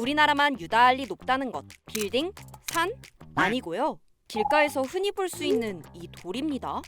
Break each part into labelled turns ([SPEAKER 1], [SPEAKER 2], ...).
[SPEAKER 1] 우리나라만 유달리 높다는 것. 빌딩? 산? 아니고요. 길가에서 흔히 볼 수 있는 이 돌입니다.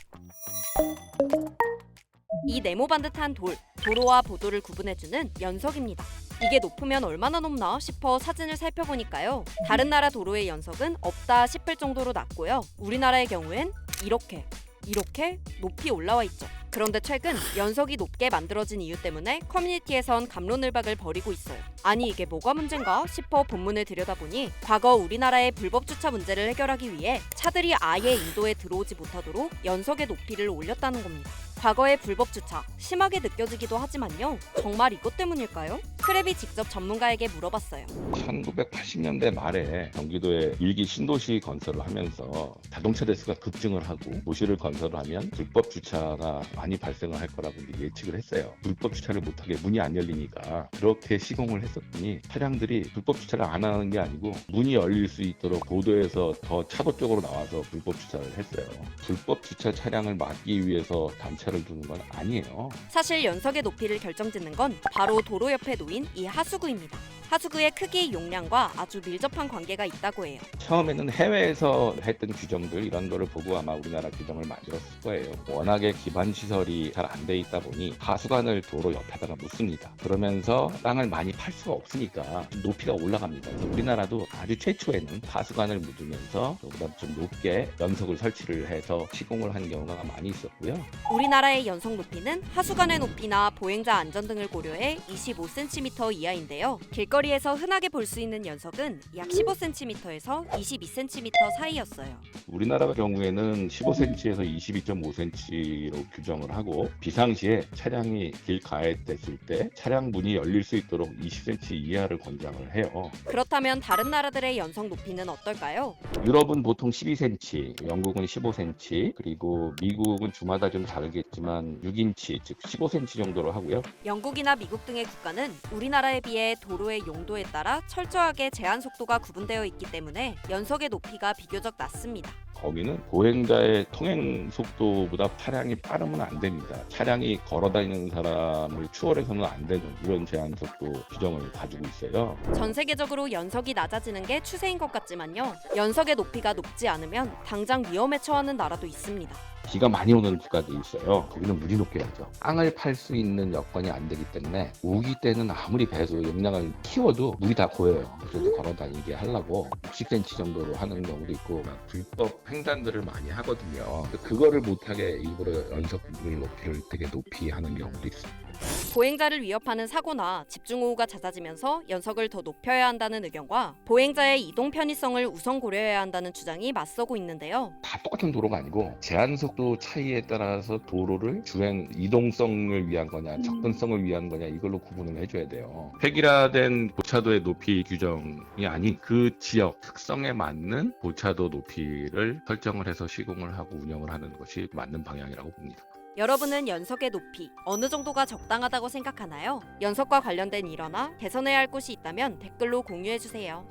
[SPEAKER 1] 이 네모반듯한 돌, 도로와 보도를 구분해주는 연석입니다. 이게 높으면 얼마나 높나 싶어 사진을 살펴보니까요. 다른 나라 도로의 연석은 없다 싶을 정도로 낮고요. 우리나라의 경우엔 이렇게 높이 올라와 있죠. 그런데 최근 연석이 높게 만들어진 이유 때문에 커뮤니티에선 갑론을박을 벌이고 있어요. 아니 이게 뭐가 문제인가 싶어 본문을 들여다보니 과거 우리나라의 불법 주차 문제를 해결하기 위해 차들이 아예 인도에 들어오지 못하도록 연석의 높이를 올렸다는 겁니다. 과거의 불법 주차 심하게 느껴지기도 하지만요. 정말 이것 때문일까요? 크랩이 직접 전문가에게 물어봤어요.
[SPEAKER 2] 1980년대 말에 경기도에 일기 신도시 건설을 하면서 자동차 대수가 급증을 하고 도시를 건설을 하면 불법 주차가 많이 발생을 할 거라고 예측을 했어요. 불법 주차를 못하게 문이 안 열리니까 그렇게 시공을 했었더니 차량들이 불법 주차를 안 하는 게 아니고 문이 열릴 수 있도록 보도에서 더 차도 쪽으로 나와서 불법 주차를 했어요. 불법 주차 차량을 막기 위해서 단차를 두는 건 아니에요.
[SPEAKER 1] 사실 연석의 높이를 결정짓는 건 바로 도로 옆에 놓인 이 하수구입니다. 하수구의 크기, 용량과 아주 밀접한 관계가 있다고 해요.
[SPEAKER 2] 처음에는 해외에서 했던 규정들 이런 거를 보고 아마 우리나라 규정을 만들었을 거예요. 워낙에 기반 시설이 잘 안 돼 있다 보니 하수관을 도로 옆에다가 묻습니다. 그러면서 땅을 많이 팔 수가 없으니까 높이가 올라갑니다. 그래서 우리나라도 아주 최초에는 하수관을 묻으면서 그보다 좀 높게 연석을 설치를 해서 시공을 한 경우가 많이 있었고요.
[SPEAKER 1] 우리나라의 연석 높이는 하수관의 높이나 보행자 안전 등을 고려해 25cm 이하인데요. 길거리에서 흔하게 볼 수 있는 연석은 약 15cm에서 22cm 사이였어요.
[SPEAKER 2] 우리나라 경우에는 15cm에서 22.5cm로 규정을 하고 비상시에 차량이 길가에 됐을 때 차량 문이 열릴 수 있도록 20cm 이하를 권장을 해요.
[SPEAKER 1] 그렇다면 다른 나라들의 연석 높이는 어떨까요?
[SPEAKER 2] 유럽은 보통 12cm, 영국은 15cm, 그리고 미국은 주마다 좀 다르겠지만 6인치, 즉 15cm 정도로 하고요.
[SPEAKER 1] 영국이나 미국 등의 국가는 우리나라에 비해 도로의 용도에 따라 철저하게 제한 속도가 구분되어 있기 때문에 연석의 높이가 비교적 낮습니다.
[SPEAKER 2] 거기는 보행자의 통행 속도보다 차량이 빠르면 안 됩니다. 차량이 걸어다니는 사람을 추월해서는 안 되는 이런 제한 속도 규정을 가지고 있어요.
[SPEAKER 1] 전 세계적으로 연석이 낮아지는 게 추세인 것 같지만요. 연석의 높이가 높지 않으면 당장 위험에 처하는 나라도 있습니다.
[SPEAKER 2] 비가 많이 오는 국가도 있어요. 거기는 물이 높게 하죠. 땅을 팔 수 있는 여건이 안 되기 때문에 우기 때는 아무리 배수 용량을 키워도 물이 다 고여요. 그래서 걸어 다니게 하려고 60cm 정도로 하는 경우도 있고 불법 횡단들을 많이 하거든요. 그거를 못하게 일부러 연석 부분을 높이를 되게 높이 하는 경우도 있어요.
[SPEAKER 1] 보행자를 위협하는 사고나 집중호우가 잦아지면서 연석을 더 높여야 한다는 의견과 보행자의 이동 편의성을 우선 고려해야 한다는 주장이 맞서고 있는데요.
[SPEAKER 2] 다 똑같은 도로가 아니고 제한 속도 차이에 따라서 도로를 주행 이동성을 위한 거냐 접근성을 위한 거냐 이걸로 구분을 해줘야 돼요. 획일화된 보차도의 높이 규정이 아닌 그 지역 특성에 맞는 보차도 높이를 설정을 해서 시공을 하고 운영을 하는 것이 맞는 방향이라고 봅니다.
[SPEAKER 1] 여러분은 연석의 높이 어느 정도가 적당하다고 생각하나요? 연석과 관련된 일화나 개선해야 할 곳이 있다면 댓글로 공유해주세요.